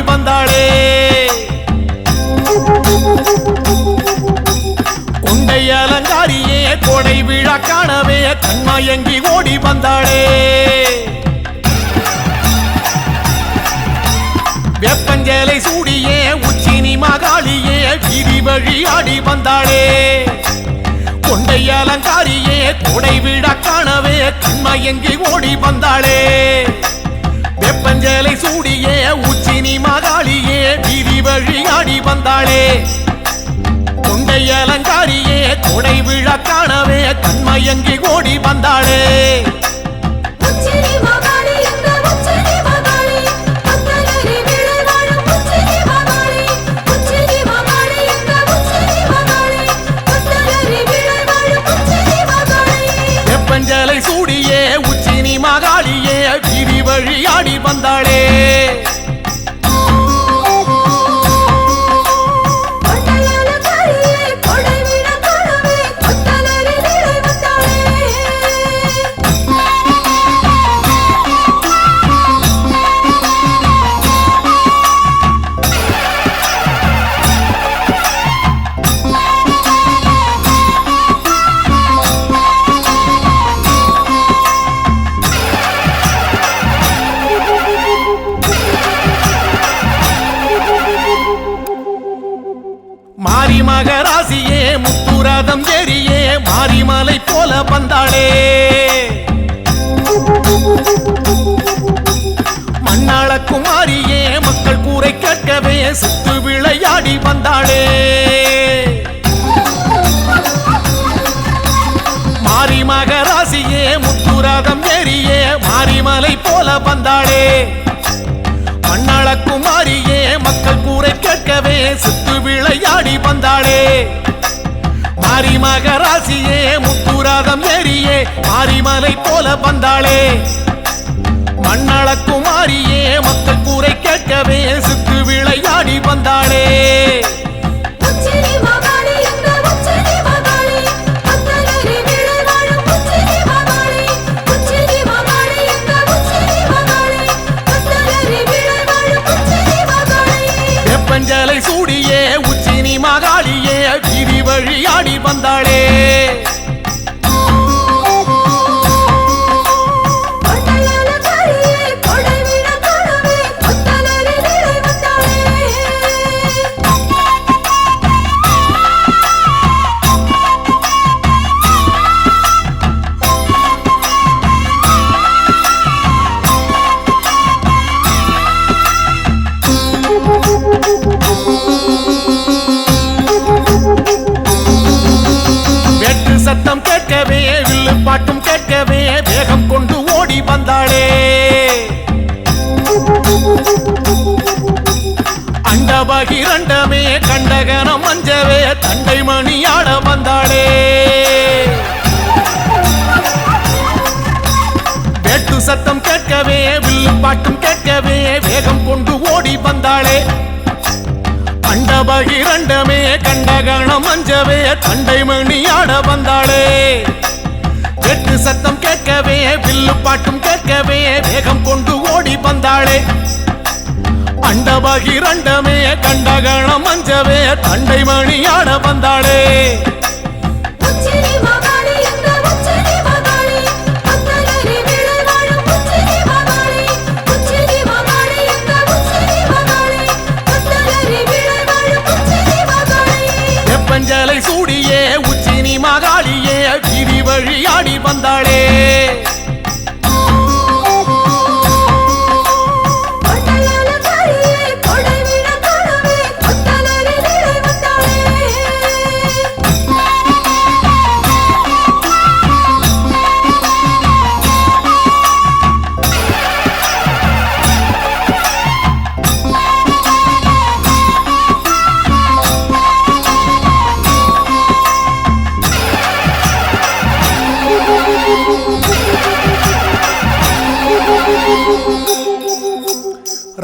வந்தாளே. கொண்டை அலங்காரியே கோடை விழா காணவே கண்மயங்கி ஓடி வந்தாளே. வெப்பஞ்சலை சூடியே உச்சினி மகாளியே வீதி வழி ஆடி வந்தாளே. கொண்டை அலங்காரியே கோடை விழா காணவே கண்மயங்கி ஓடி வந்தாளே. வெப்பஞ்சலை சூடியே உச்சினி மகாளியே வீதி வழி ஆடி வந்தாளே. கொண்டை அலங்காரியே கோடை விழா காணவே கண்மயங்கி ஓடி வந்தாளே. வெப்பஞ்சலை சூடியே உச்சினி மகாளியே வீதி வழி ஆடி வந்தாளே. மாரி மகராசியே முத்துரதம் ஏறியே மாரிமலை போல வந்தாளே. மண்ணாள குமாரியே மக்கள் கூரை கேட்கவே சுத்து விளையாடி வந்தாளே. மாரி மகராசியே முத்துரதம் ஏறியே மாரிமலை போல வந்தாளே. மண்ணாள குமாரியே மக்கள் கூரை கேட்கவே சுத்து விளையாடி வந்தாளே. மாரி மகராசியே முத்துரதம் ஏறியே மாரிமலை போல வந்தாளே. மண்ணாள குமாரியே மக்கள் கூரை கேட்கவே சுத்து விளையாடி வந்தாளே. வெப்பஞ்சலை சூடியே உச்சினி மகாளியே வீதி வழி ஆடி வந்தாளே. வெட்டு சத்தம் கேட்கவே வில்லு பாட்டும் கேட்கவே வேகம் கொண்டு ஓடி வந்தாளே. அண்டபகிரண்டமே கண்டகனம் மஞ்சவே தண்டை மணியாட வந்தாளே. வெட்டு சத்தம் கேட்கவே வில்லு பாட்டும் கேட்கவே வேகம் கொண்டு ஓடி வந்தாளே. அண்டபகிரண்டமே கண்டகணம் மஞ்சவே தண்டை மணியாட வந்தாளே. வெட்டு சத்தம் கேட்கவே வில்லு பாட்டும் கேட்கவே வேகம் கொண்டு ஓடி வந்தாளே. அண்டபகிரண்டமே கண்டகணம் மஞ்சவே தண்டை மணியாட வந்தாளே. வெப்பஞ்சலை சூடியே உச்சினி மகாளியே வீதி வழி ஆடி வந்தாளே.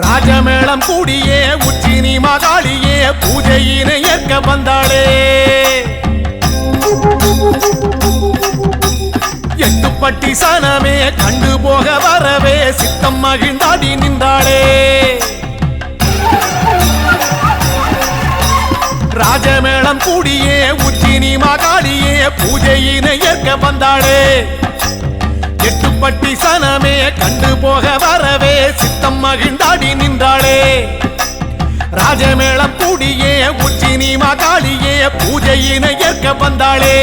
ராஜமேளம் கூடியே உச்சினி மகாளியே பூஜையினை ஏற்க வந்தாளே. எட்டுப்பட்டி சனமே கண்டு போக வரவே சித்தம் மகிழ்ந்தாடி நின்றாளே. ராஜமேளம் கூடியே உச்சினி மகாளியே பூஜையினை ஏற்க வந்தாளே எட்டுப்பட்டி சனமே கண்டு போக வரவே சித்தம் மகிழ்ந்தாடி நின்றாளே ராஜமேளம் கூடியே உச்சினி மகாளியே பூஜையினை ஏற்க வந்தாளே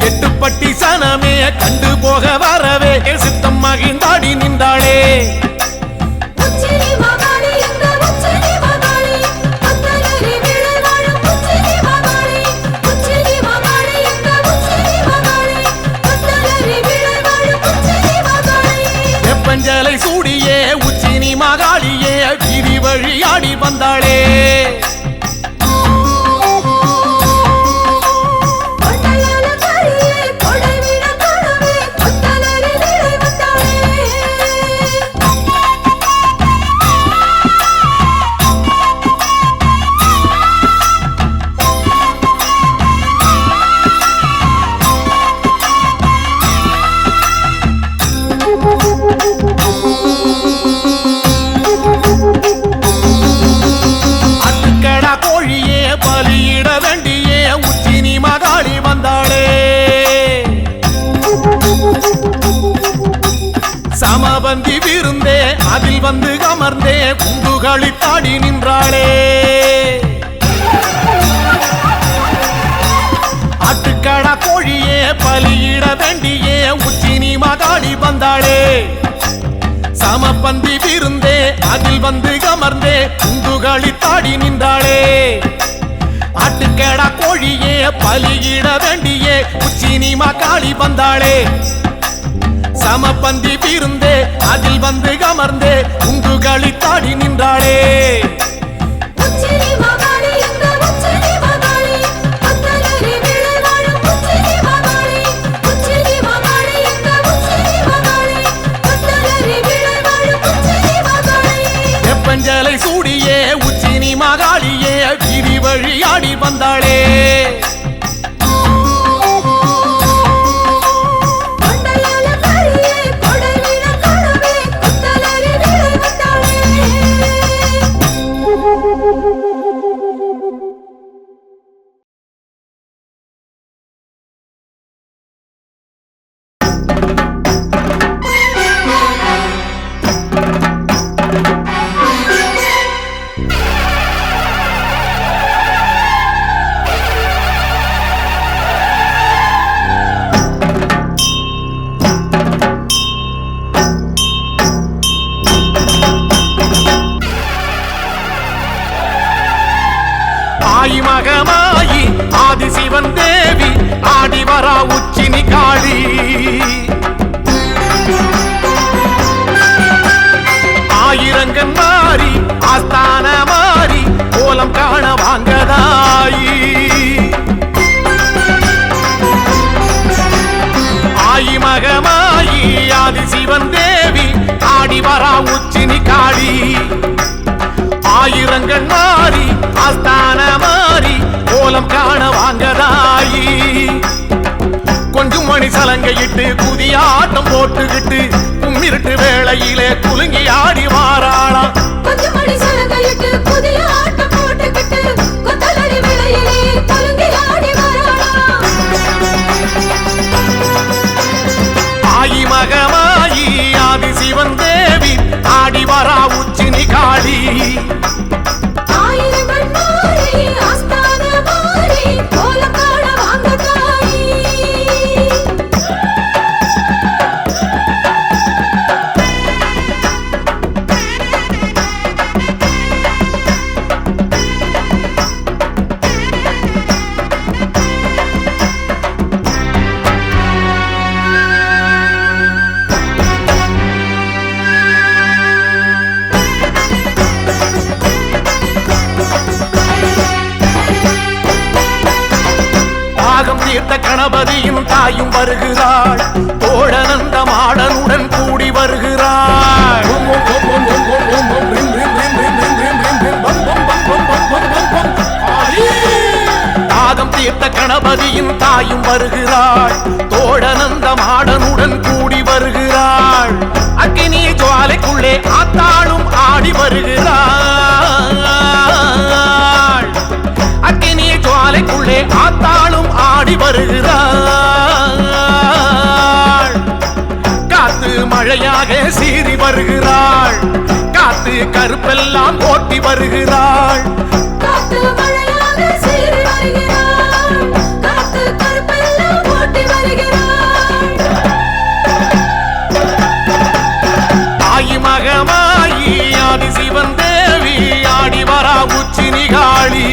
எட்டுப்பட்டி சனமே கண்டு போக வரவே சித்தம் மகிழ்ந்தாடி நின்றாளே வெப்பஞ்சலை சூடியே உச்சினி மகாளியே வீதி வழியாடி வந்தாளே பலியிட வேண்டியே உச்சினி மகாளி வந்தாளே சமபந்தி விருந்தே அதில் வந்து அமர்ந்தே குண்டுகளி தாடி நின்றாளே ஆட்டுக்கடா கோழியே பலியிட வேண்டியே உச்சினி மகாளி வந்தாளே சமபந்தி விருந்தே அதில் வந்து அமர்ந்தே குண்டுகளி தாடி நின்றாளே ஆட்டுக்கடா கோழியே பலியிட வேண்டியே உச்சினி மகாளி வந்தாளே சமபந்தி விருந்தே அதில் வந்து அமர்ந்தே குண்டுகளி தாடி நின்றாளே வெப்பஞ்சலை சூடியே உச்சினி மகாளியே வீதி வழியாடி வந்தாளே மகமாயி ஆதிசிவன் தேவி ஆடி வரா உச்சினி காளி ஆயிரங்கன் மாறி ஆஸ்தான மாறி கோலம் காண வாங்கதாயி ஆயி மகமாயி ஆதிசிவன் தேவி ஆடி வரா உச்சினி காளி ஆயிரங்கன் மாறி ஆஸ்தான மாறி கோலம் காண வாங்கதாயி கொஞ்சம் மணி சலங்கையிட்டு புதிய ஆட்டம் போட்டுக்கிட்டு கும்மிருட்டு வேளையிலே குலுங்கி ஆடி வாராளாம் ஆயி மகமாயி ஆதிசிவன் தேவி ஆடி வரா உச்சினி காளி கணபதியும் தாயும் வருகிறாள் தோழனந்த மாடனுடன் கூடி வருகிறாள் தாகம் தீர்த்த கணபதியும் தாயும் வருகிறாள் தோழனந்த மாடனுடன் கூடி வருகிறாள் அக்கினி ஜுவாலைக்குள்ளே ஆத்தாளும் ஆடி வருகிறாள் அக்கினி கருப்பெல்லாம் ஓட்டி வருகிறாள். காத்து மழையாக சீறி வருகிறாள். காத்து கருப்பெல்லாம் ஓட்டி வருகிறாள். தாயி மகமாயி ஆதி சிவன் தேவி ஆடி வரா உச்சி நிகாளி.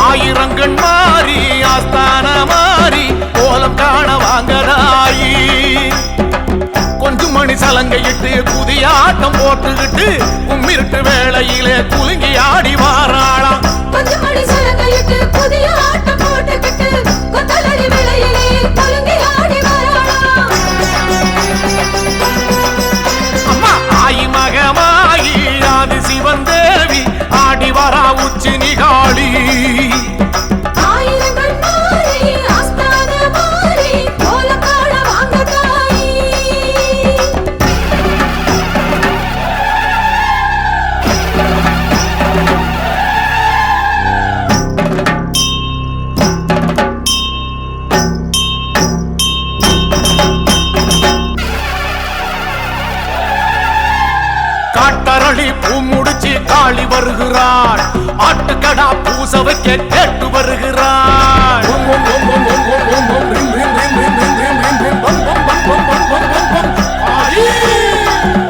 ஆயிரங்கண் மாறி ஆஸ்தான மாறி கோலம் காண வாங்கதாயி. கொஞ்சம் மணி சலங்கையிட்டு புதியாட்டம் போட்டுக்கிட்டு கும்மிருட்டு வேளையிலே குலுங்கி ஆடி வாராளாம். கொஞ்சம் மணி சலங்கையிட்டு புதிய ஆட்டம் போட்டுக்கிட்டு கொத்தலடி வேளையிலே குலுங்கி ஆடி வாராளாம். அம்மா ஆயி மகமாயி ஆதி சிவன் தேவி ஆடி வரா உச்சி நிகாளி. ஆயிரங்கள் மாறி ஆஸ்தான மாறி கோலம் காண வாங்க தாயி. காட்டரளி பூ முடிச்சு காளி வருகிறாள். ஆட்டுக்கடா பூச வைக்க கேட்டு வருகிறாள்.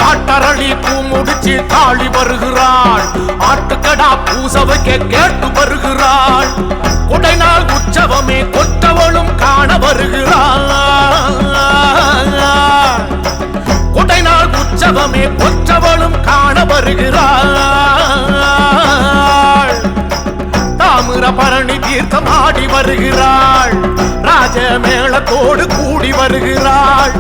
காட்டரளி பூ முடிச்சு காளி வருகிறாள். ஆட்டுக்கடா பூச வைக்க கேட்டு வருகிறாள். கொடைநாள் உற்சவமே கொற்றவளும் காண வருகிறாள். கொடைநாள் உற்சவமே கொற்றவளும் காண வருகிறாள். தாமிர பரணி தீர்த்தம் ஆடி வருகிறாள். ராஜ மேளத்தோடு கூடி வருகிறாள்.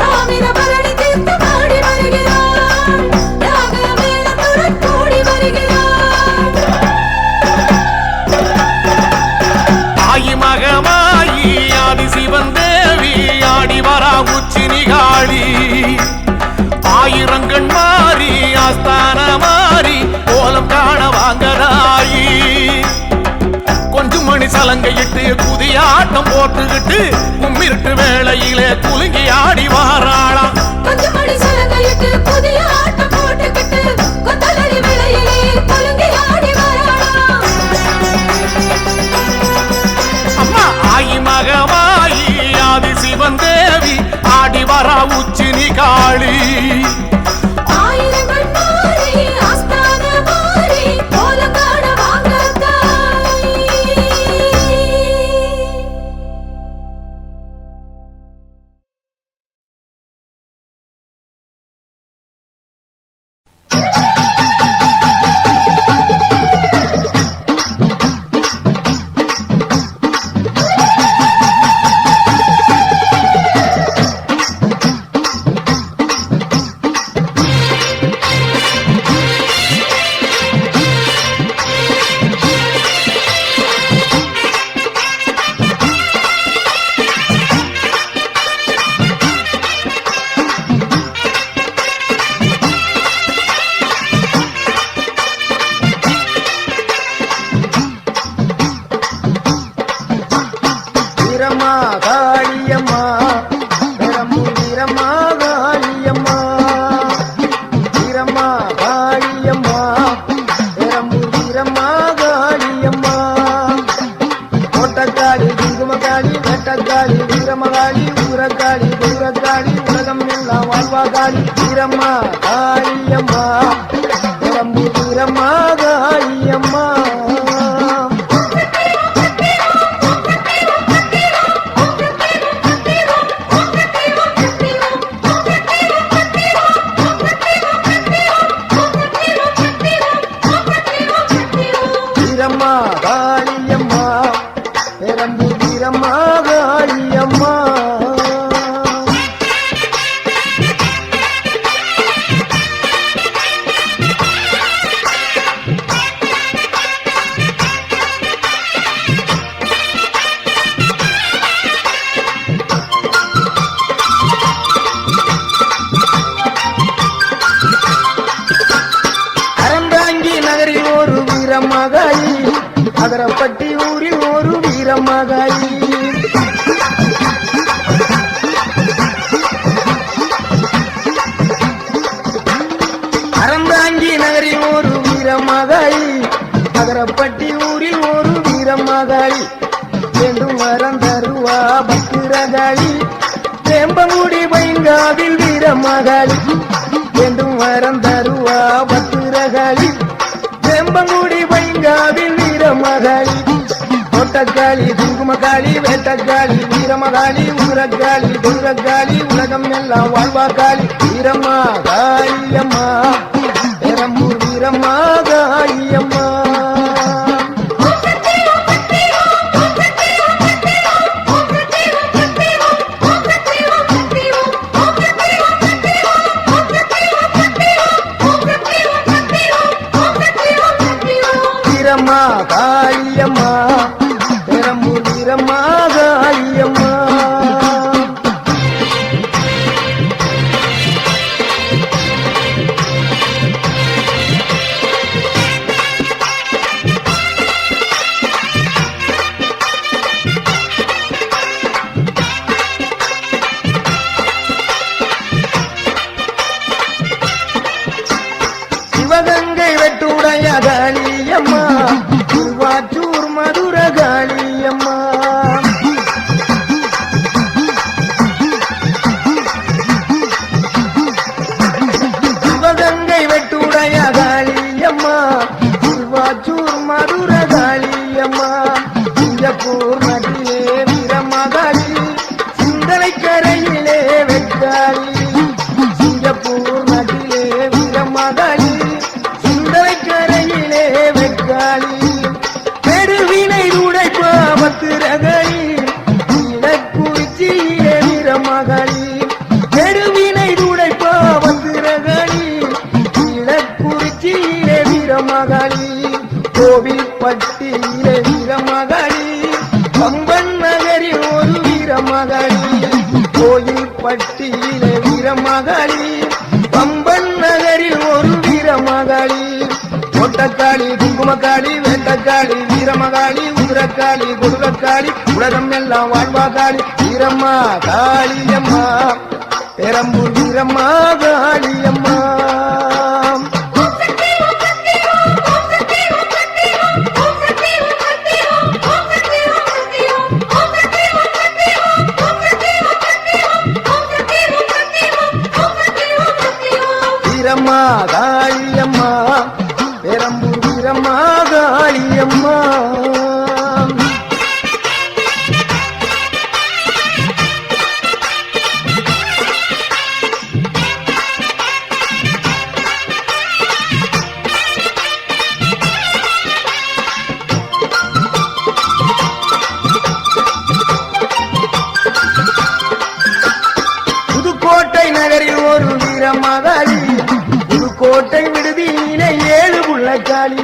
தாமிரபரணி தீர்த்தம் ஆடி வருகிறாள். யாக மேளத்துடன் கூடி வருகிறாள். தாயி மகமாயி ஆதி சிவன் தேவி ஆடி வரா உச்சி நிகாளி. ஆயிரங்கண் மாறி ஆஸ்தான மாறி கோலம் காண வாங்கதாயி. கொஞ்சம் மணி சலங்கையிட்டு புதிய ஆட்டம் போட்டுக்கிட்டு கும்மிருட்டு வேளையிலே குலுங்கி ஆடி வாராளாம். கொஞ்சம் மணி சலங்கையிட்டு புதிய ஆட்டம் போட்டுக்கிட்டு கொத்தலடி வேளையிலே குலுங்கி ஆடி வாராளாம். அம்மா ஆயி மகமாயி ஆதி சிவன் தேவி ஆடி வரா உச்சி நிகாளி. ஆயிரங்கள் மாறி ஆஸ்தான மாறி கோலம் காண வாங்க தாயி. வீரம்மா காளியம்மா பெரம்பூர் வீரம்மா காளியம்மா. வீரம்மா காளியம்மா பெரம்பூர் வீரம்மா காளியம்மா. கோட்டக்காளி குங்குமக்காளி வெட்டக்காளி வீரமகாளி ஊரக்காளி தூரக்காளி உலகம் எல்லாம் வாழ்வாகாளி. வீரம்மா காளியம்மா பெரம்பூர் வீரம்மா காளியம்மா. வீரம்மா காளியம்மா பெரம்பூர் வீரம்மா காளியம்மா. அறந்தாங்கி நகரில் ஒரு வீரமகாளி. அகரப்பட்டி ஊரில் ஒரு வீரமகாளி. அறந்தாங்கி வீரமகாளி வேண்டும் வரம் தருவா பத்திரகாளி வேம்பங்குடி பைங்காவில் வீரமகாளி வேண்டும் வரம் தருவா பத்திரகாளி வேம்பங்குடி பைங்காவில் வீரமகாளி தோட்டக்காளி குங்குமக்காளி வேட்டக்காளி வீரமகாளி உரக்காளி துரக்காளி உலகம் எல்லாம் வாழ்வாக்காளி வீரம்மா காளியம்மா பெரம்பூர் வீரம்மா காளியம்மா வீரம்மா காளியம்மா பெரம்பூர் வீரம்மா காளியம்மா சிவகங்கை வெட்டுடைய காளியம்மா திருவாச்சூர் மதுர காளியம்மா சிவகங்கை வெட்டுடைய காளியம்மா திருவாச்சூர் மதுர காளியம்மா சிங்கப்பூர் நதியே வீரமகாளி சிந்தனை கரையிலே வெக்காளி சிங்கப்பூர் நதியே வீரமகாளி சிந்தனை கரையிலே வெக்காளி பெருவினை உடைப்பா பத்திரகாளி இலக்குறிச்சியிலே வீரமகாளி பெருவினை உடைப்பா பத்திரகாளி இலக்குறிச்சியிலே வீரமகாளி கோவில்பட்டியிலே வீரமகாளி பம்பன் நகரில் ஒரு வீரமகாளி கோயில்பட்டியிலே வீரமகாளி பம்பன் நகரில் ஒரு வீரமகாளி ஒட்டக்காளி குங்குமக்காளி வேட்டக்காளி வீரமகாளி உதிரக்காளி கொடுலக்காளி உலகம் எல்லாம் வாழ்வாக்காளி வீரம்மா காளியம்மா பெரம்பூர் வீரம்மா காளியம்மா வீரம்மா காளியம்மா பெரம்பூர் வீரம்மா காளியம்மா புதுக்கோட்டை நகரில் ஒரு வீரமகாளி புதுக்கோட்டை விடுதியிலே 7 புள்ளக்காளி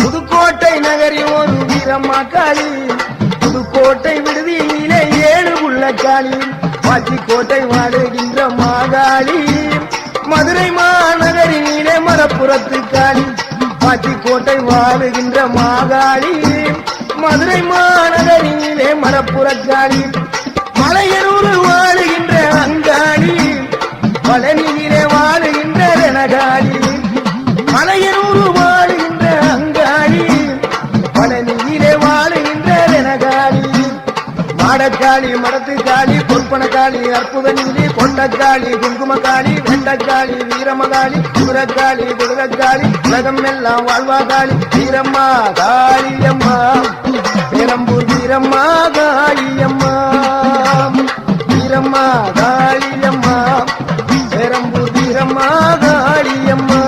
புதுக்கோட்டை நகரில் ஒரு வீரமகாளி புதுக்கோட்டை விடுதியிலே 7 புள்ளக்காளி பாச்சிக்கோட்டை வாடுகின்ற மாகாளி மதுரை மாநகரிலே மரப்புறத்து காளி பாச்சிக்கோட்டை வாழுகின்ற மாகாளி மதுரை மாநகரிலே மரப்புறக்காளி மலையனூர் வாழுகின்ற அங்காளி பழனியிலே வாழுகின்ற ரணகாளி மலையனூர் வாழுகின்ற அங்காளி பழனியிலே வாழுகின்ற ரணகாளி மாடக்காளி மடத்துக்காளி பொற்பனக்காளி அற்புத நீலி கொண்டக்காளி குங்குமக்காளி வெண்டக்காளி வீரமகாளி சுரக்காளி குடுகக்காளி உலகம் எல்லாம் வாழ்வாகாளி வீரம்மா காளியம்மா பெரம்பூர் வீரம்மா காளியம்மா வீரம்மா காளியம்மா பெரம்பூர் வீரம்மா காளியம்மா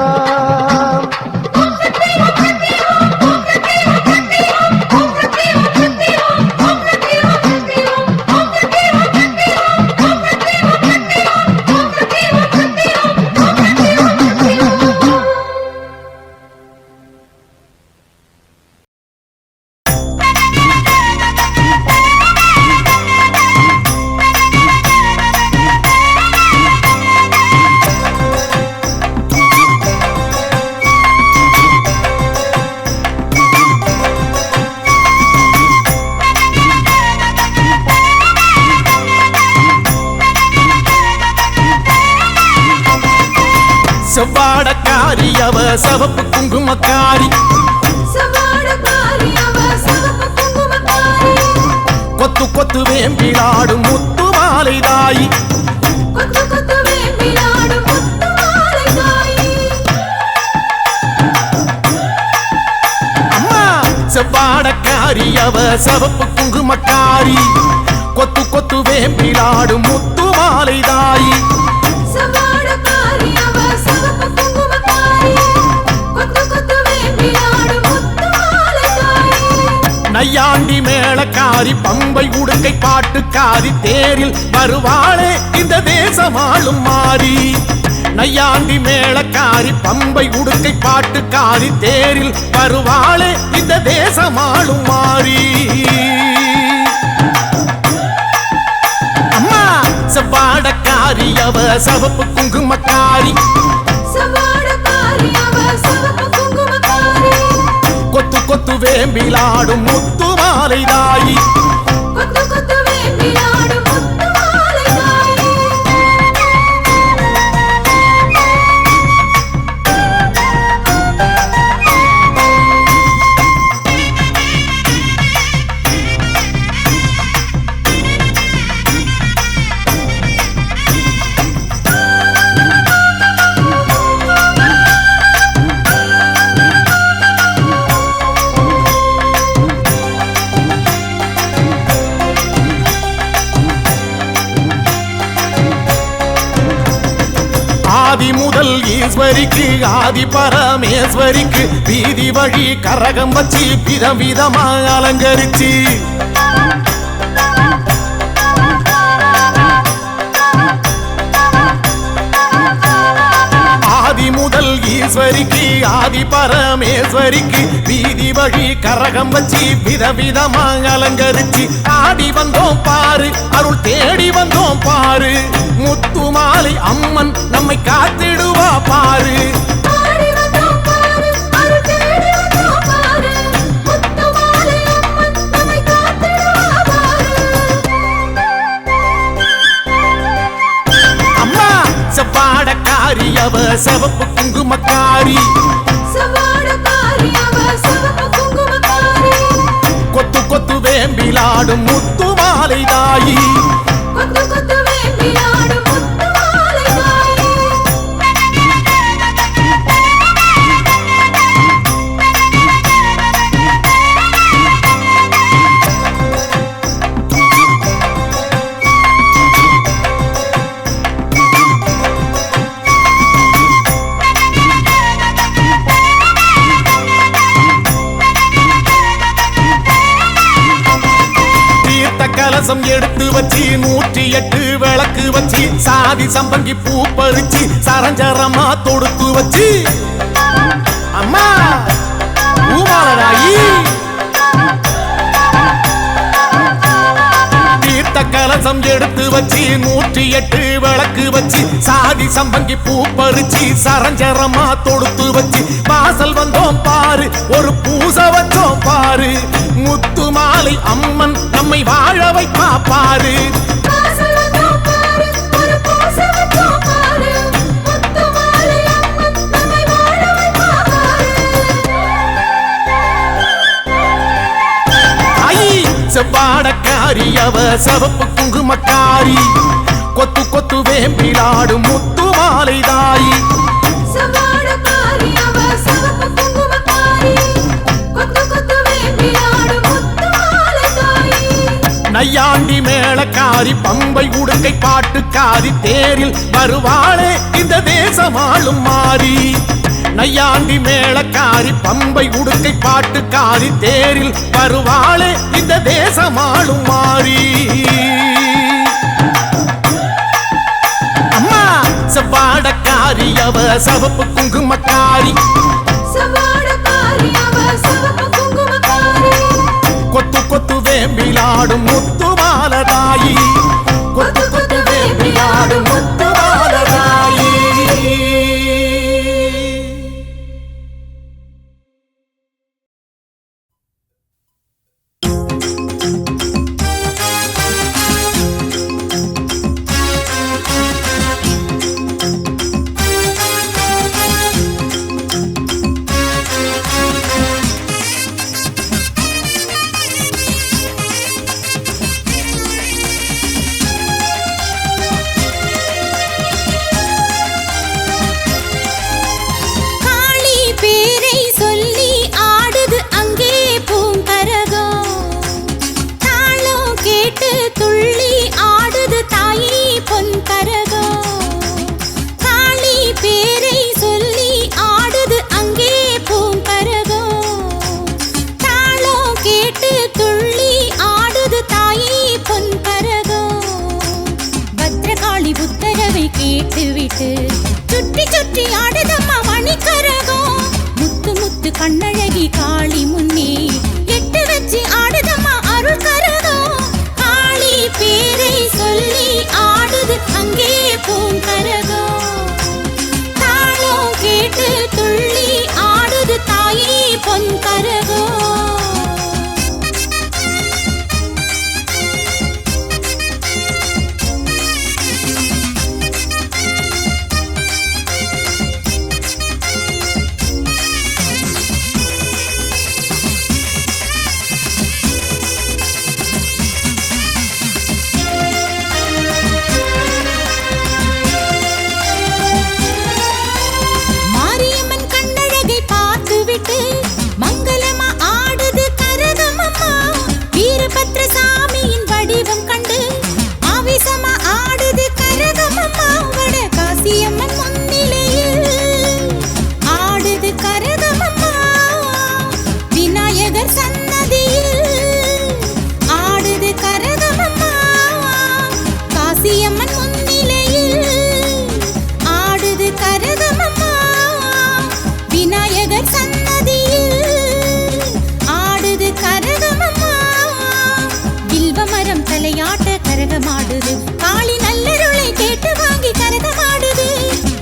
செவ்வாடக்காரி அவ சவப்பு குங்குமக்காரி சவாடக்காரி அவ சிவப்பு குங்குமக்காரி கொத்து கொத்து வேம்பிலாடும் முத்து மாலை தாயி கொத்து கொத்து வேம்பிலாடும் முத்து மாலை தாயி அம்மா செவ்வாடக்காரி அவ சவப்பு குங்குமக்காரி கொத்து கொத்து வேம்பிலாடும் முத்து மாலை தாயி சவாடக்காரி அவ சிவப்பு குங்குமக்காரி கொத்து கொத்து வேம்பிலாடும் முத்து மாலை தாயி நையாண்டி மேளக்காரி பம்பை உடுக்கை பாட்டுக்காரி தேரில் வருவாளே இந்த தேசமாளும் மாறி நையாண்டி மேளக்காரி பம்பை உடுக்கை பாட்டுக்காரி தேரில் வருவாளே இந்த தேசமாளும் மாறி அம்மா செவ்வாடக்காரி அவ சவப்பு குங்குமக்காரி சவாடக்காரி அவ சிவப்பு குங்குமக்காரி கொத்து கொத்து வேம்பிலாடும் முத்து மாலை தாயி கொத்து கொத்து வேம்பிலாடும் முத்து மாலை தாயி ஆதி முதல் ஈஸ்வரிக்கு ஆதி பரமேஸ்வரிக்கு வீதி வழி கரகம் வச்சு விதம் விதமா அலங்கரிச்சு ஆதி முதல் ஈஸ்வரிக்கு ஆதி பரமேஸ்வரிக்கு வீதி வழி கரகம் வச்சு விதவிதமா அலங்கரிச்சு ஆடி வந்தோம் பாரு அருள் தேடி வந்தோம் பாரு முத்து மாலை அம்மன் நம்மை காத்திடுவா பாரு ஆடி வந்தோம் பாரு அருள் தேடி வந்தோம் பாரு முத்து மாலை அம்மன் நம்மை காத்திடுவா பாரு அம்மா செவ்வாடக்காரி அவ சிவப்பு குங்குமக்காரி சவாடக்காரி அவ சிவப்பு குங்குமக்காரி கொத்து கொத்து வேம்பிலாடும் முத்து மாலை தாயி கொத்து கொத்து வேம்பிலாடும் முத்து மாலை தாயி தீர்த்த கலசம் எடுத்து வச்சு 108 விளக்கு வச்சு சாதி சம்பங்கி பூ பறிச்சு சரஞ்சரமா தொடுத்து வச்சு அம்மா பூமாலராயி தீர்த்த கலசம் எடுத்து வச்சு 108 விளக்கு வச்சு சாதி சம்பங்கி பூ பறிச்சு சரஞ்சரமா தொடுத்து வச்சு வாசல் வந்தோம் பாரு ஒரு பூசை வச்சோம் பாரு முத்து மாலை அம்மன் நம்மை வாழ வைப்பா பாரு வாசல் வந்தோம் பாரு ஒரு பூசை வச்சோம் பாரு முத்து மாலை அம்மன் நம்மை வாழ வைப்பா பாரு ஐ செவ்வாடக்காரி அவ சவப்பு குங்குமக்காரி கொத்து கொத்து வேம்பிலாடும் முத்து மாலை தாயி சவாடக்காரி அவ சிவப்பு குங்குமக்காரி கொத்து கொத்து வேம்பிலாடும் முத்து மாலை தாயி நையாண்டி மேளக்காரி பம்பை உடுக்கை பாட்டுக்காரி தேரில் வருவாளே இந்த தேசமாளும் மாறி நையாண்டி மேளக்காரி பம்பை உடுக்கை பாட்டுக்காரி தேரில் வருவாளே இந்த தேசமாளும் மாறி அம்மா செவ்வாடக்காரி அவ சவப்பு குங்குமக்காரி சவாடக்காரி அவ சிவப்பு குங்குமக்காரி கொத்து கொத்து வேம்பிலாடும் முத்து மாலை தாயி கொத்து கொத்து வேம்பிலாடும் முத்து மாலை தாயி கேட்டு விட்டு சுற்றி சுற்றி ஆடுதம்மா மணிக்கரகம் முத்து முத்து கண்ணழகி காளி முன்னே எட்டு வச்சு ஆடுதம்மா அருள் கரகம் காளி பேரை சொல்லி ஆடுது அங்கே பூங்கரகம் தாளம் கேட்டு துள்ளி ஆடுது தாயே பொன் கரகம் கரகமாடுது காளி நல்லருளை கேட்டு வாங்கி கரகமாடுது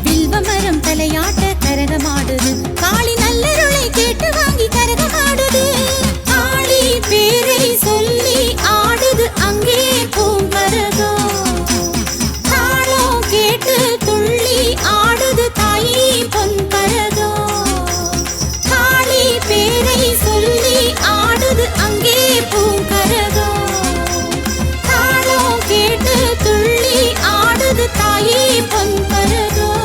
வில்வமரம் தலையாட்ட கரகமாடுது காளி நல்லருளை கேட்டு வாங்கி கரகமாடுது காளி பேரை சொல்லி ஆடுது அங்கே பூங்கரகம் தாளம் கேட்டு துள்ளி ஆடுது தாயே பொன் கரகம் காளி பேரை சொல்லி ஆடுது அங்கே பூங்கரகம் கேட்டு துள்ளி ஆடுது தாயே பொன் கரகம்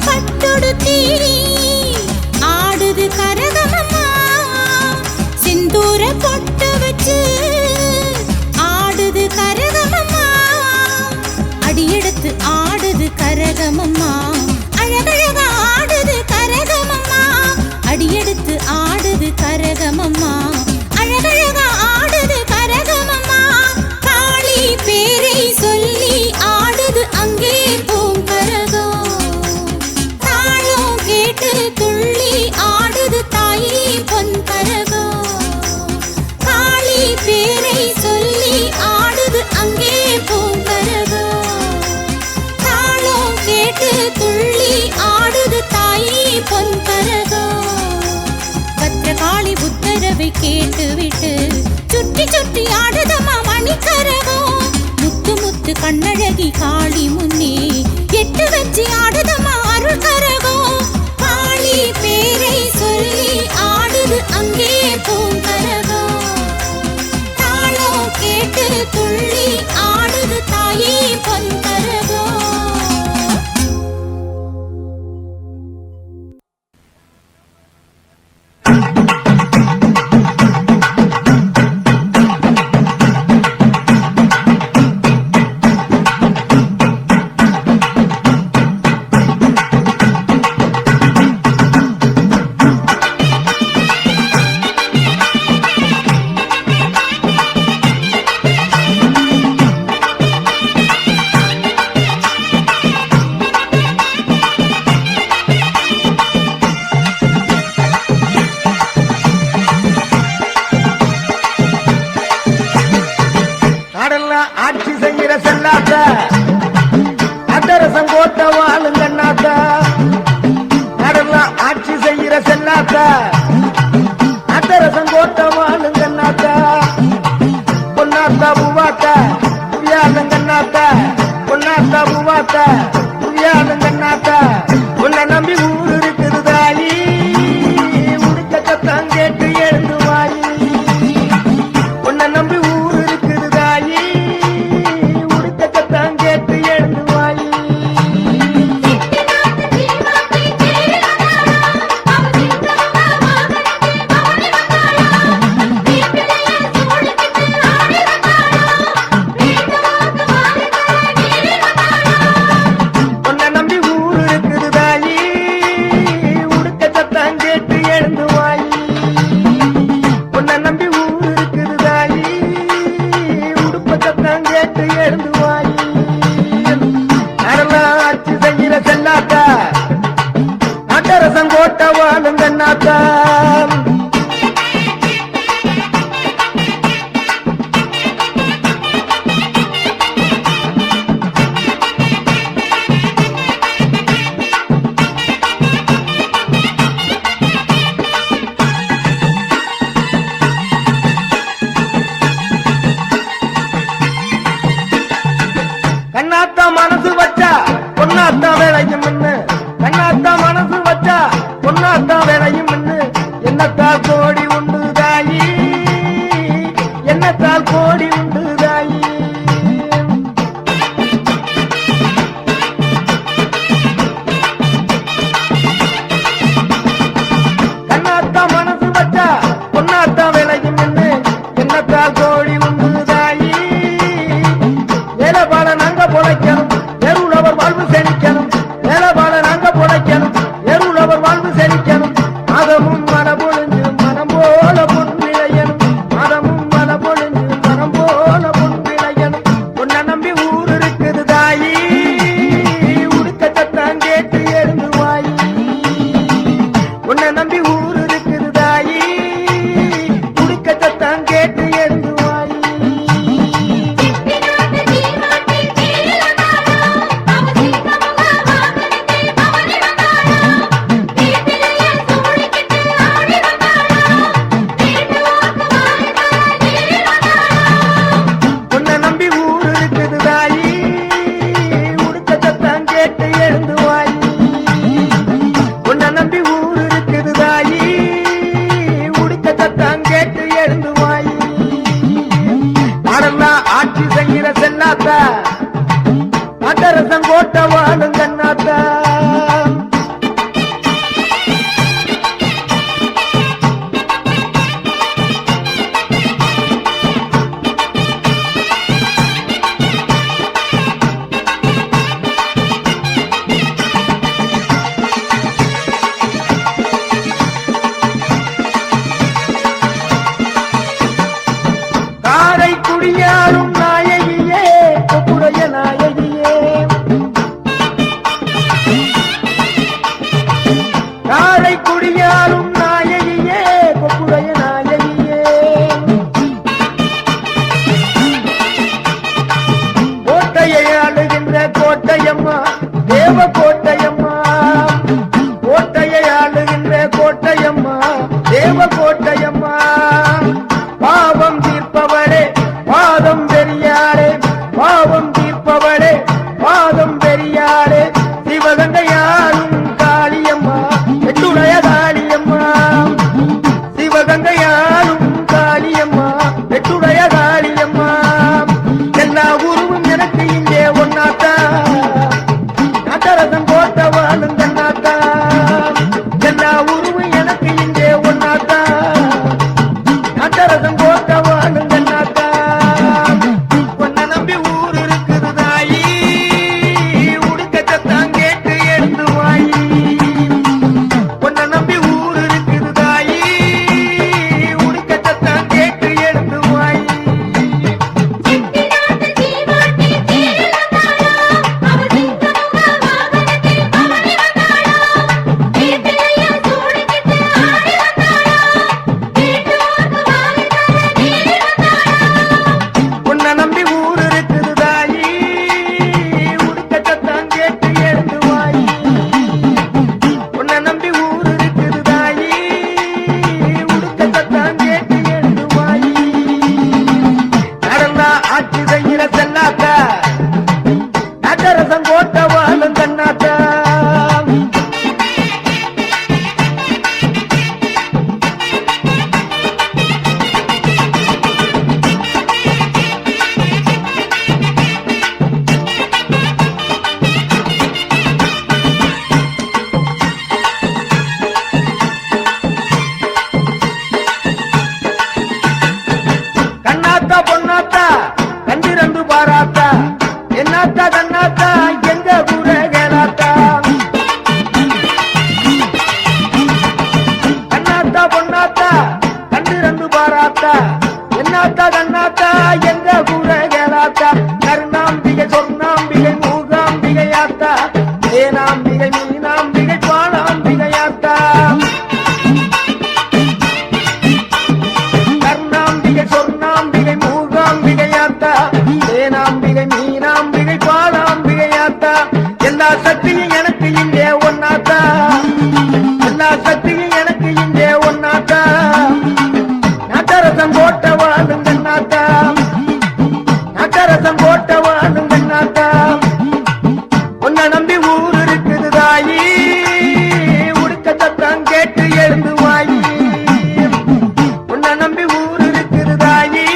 பட்டுடுத்தி ஆடுது கரகமம்மா சிந்தூர பொட்டு வச்சு ஆடுது கரகமம்மா அடியெடுத்து ஆடுது கரகமம்மா அழகழகா ஆடுது கரகமம்மா அடியெடுத்து ஆடுது கரகமம்மா அழகழகா ஆடுது கரகமம்மா காளி பேரை சொல்லி ஆடுது அங்கே பூங்கரகம் கேட்டு துள்ளி ஆடுது தாயே பொன் கரகம் காளி பேரை சொல்லி ஆடுது அங்கே பூங்கரகம் தாளம் கேட்டு துள்ளி ஆடுது தாயே பொன் கரகம் பத்ரகாளி புத்தரவை கேட்டு விட்டு சுற்றி சுற்றி ஆடுதம்மா மணிக்கரகம் முத்து முத்து கண்ணழகி காளி முன்னே எட்டு வச்சு ஆடுதம்மா அருள் கரகம் காளி பேரை சொல்லி ஆடுது அங்கே பூங்கரகம் தாளம் கேட்டு துள்ளி ஆடுது தாயே பொன் கரகம் அதரசம் கோட்ட வாழுங்கண்ணாத்த கடலாம் ஆட்சி செய்கிற செல்லாத்த அதரசம் கோட்ட வாழுங்கண்ணாத்த கோடி உண்டு தாயி. கண்ணாத்தா மனசு வச்சா பொன்னாத்தா விளையும் என்று என்னத்தால் கோடி உண்டு தாயி. வேலைபாட நாங்க பொழைக்கணும், எருளவர் வாழ்வு செழிக்கணும். வேலைபாட நாங்க பொழைக்கணும், எருளவர் வாழ்வு செழிக்கணும். மதமும் மனபொழிஞ்சு மனம் போல பொன் விளையணும். மதமும் மனபொழிஞ்சு மனம் போல பொன் விளையணும். உன்னை நம்பி ஊர் இருக்குது தாயி, உடுக்க சத்தம் கேட்டு எழுந்து வாயி. உன்னை நம்பி ஊர் இருக்குது தாயி, உடுக்க சத்தம் கேட்டு எழுந்து வாயி. உன்னை நம்பி ஊர் இருக்குது தாயி, உடுக்க சத்தம் கேட்டு எழுந்து வாயி. உன்னை நம்பி ஊர் இருக்குது தாயி, உடுக்க சத்தம் கேட்டு எழுந்து வாயி. நாடெல்லாம் ஆட்சி செய்கிற சென்னாத்தா, நாட்டரசம் கோட்ட வாழும் கண்ணாத்தா. காரை குடியாளும் நாயகியே, கொப்புடைய நாயகியே. காரை குடியாளும் நாயகியே, கொப்புடைய நாயகியே. கோட்டையை ஆளுகின்ற கோட்டையம்மா, தேவ கோட்டையம்மா. கோட்டையை ஆளுகின்ற கோட்டையம்மா, தேவ கோட்டையம்மா. பாவம் தீர்ப்பவளே பாதம் பெரியாரே, பாவம் தீர்ப்பவளே பாதம் பெரியாரே. சிவகங்கையாளும் காளியம்மா, எட்டுடைய காளியம்மா. சிவகங்கையாளும் காளியம்மா, எட்டுடைய காளியம்மா. எல்லா உருவும் எனக்கு இங்கே ஒன்னாத்தா, நாட்டரசம் கோட்ட வாழும் கண்ணாத்தா. எல்லா உருவும் எனக்கு இங்கே ஒன்னாத்தா, நாட்டரசம் கோட்ட வாழும் கண்ணாத்தா. உன்னை நம்பி ஊர் இருக்குது தாயி, உடுக்க சத்தம் கேட்டு எழுந்து வாயி. உன்னை நம்பி ஊர் இருக்குது தாயி, உடுக்க சத்தம் கேட்டு எழுந்து வாயி. உன்னை நம்பி ஊர் இருக்குது தாயி, உடுக்க சத்தம் கேட்டு எழுந்து வாயி. உன்னை நம்பி ஊர் இருக்குது தாயி, உடுக்க சத்தம் கேட்டு எழுந்து வாயி. நடந்தா ஆட்சி செய்கிற செல்லாத்தா, நாட்டரசம் கோட்ட வாழும் கண்ணாத்தா. கண்ணாத்தா பொன்னாத்தா கண்டு ரெண்டு பாராத்தா, என்னாத்தா கண்ணாத்தா எங்க கூட கேளாத்தா. கண்ணாத்தா பொன்னாத்தா கண்டு ரெண்டு பாராத்தா, என்னாத்தா கண்ணாத்தா எங்க கூட கேளாத்தா. கருணாம்பிகை சொர்ணாம்பிகை மூகாம்பிகையாத்தா, ஏனாம்பிகை மீனாம்பிகை பாலாம்பிகையாத்தா. கருணாம்பிகை சொர்ணாம்பிகை மூகாம்பிகையாத்தா, ஏனாம்பிகை மீனாம்பிகை பாலாம்பிகையாத்தா. எல்லா சக்தியும் எனக்கு இங்கே ஒன்னாத்தா, எல்லா சக்தியும் எனக்கு இங்கே ஒன்னாத்தா. நாட்டரசம் கோட்ட வாழும் கண்ணாத்தா, நாட்டரசம் கோட்ட வாழும் கண்ணாத்தா. உன்னை நம்பி ஊர் இருக்குது தாயி, உடுக்க சத்தம் கேட்டு எழுந்து வாயி. உன்னை நம்பி ஊர் இருக்குது தாயி,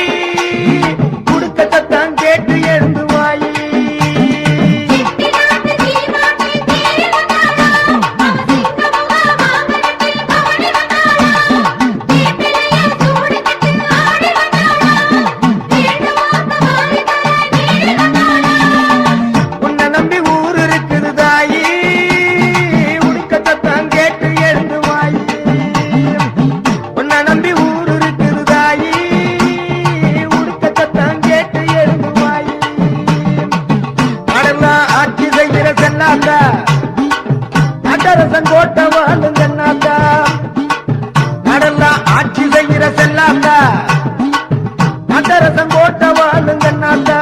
கட்டரசம் போட்ட வாழுங்க நாட்ட